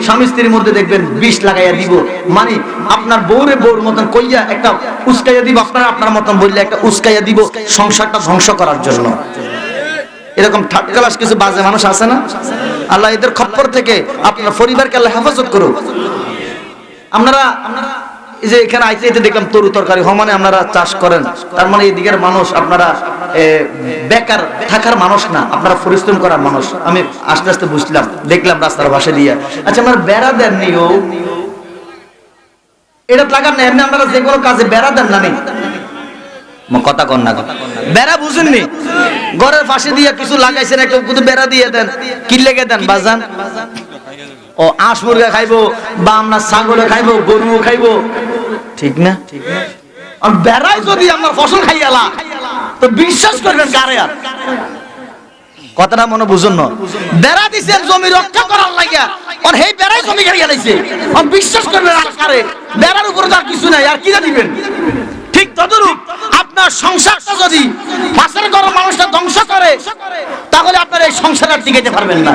স্বামী স্ত্রীর মধ্যে দেখবেন বিষ লাগাইয়া দিব, মানে আপনার বউরে বউর মতন কইয়া একটা উস্কাইয়া দিব, আপনার আপনার মতন বললে একটা উস্কাইয়া দিব সংসারটা ধ্বংস করার জন্য। এরকম থার্ড ক্লাস কিছু বাজে মানুষ আছে না? আল্লাহ এদের খপ্পর থেকে আপনার পরিবারকে আল্লাহ হেফাজত করুক। আপনারা এই যে এখানে আইতে আইতে দেখলাম তরু তরকারি মানে আপনারা চাষ করেন, তার মানে এই দিকের মানুষ আপনারা বেকার থাকার মানুষ না, আপনারা পরিশ্রম করার মানুষ। আমি আস্তে আস্তে বুঝলাম, দেখলাম রাস্তার পাশে দিয়ে। আচ্ছা, আমার বেড়া দেননি, ও এটা লাগান না, এমনি আপনারা যে কোনো কাজে বেড়া দেন না নেই কথা কন না, বেড়া বুঝেননি? ঘরের পাশে দিয়ে কিছু লাগাইছেন, একটা কিন্তু বেড়া দিয়ে দেন, কি লেগে দেন বাজান? ও আঁশ মুরগা খাইবো বা আমরা ছাগলে খাইবো, গরু খাইবো, ঠিক না? আর বেড়াই যদি আমরা ফসল খাইয়ালা তো বিশ্বাস করবেন কারে? আর কথাটা মনে বুঝুন না, বেড়া দিছেন জমি রক্ষা করার লাগিয়া, আর এই বেড়াই জমি খাইয়া লাইছে, আর বিশ্বাস করবেন আর কারে? বেড়ার উপরে তো আর কিছু নাই, আর কিনা দিবেন? ঠিক তদরূপ আপনার সংসারটা যদি পাশের ঘরের মানুষটা ধ্বংস করে, তাহলে আপনার এই সংসার আর টিকাইতে পারবেন না।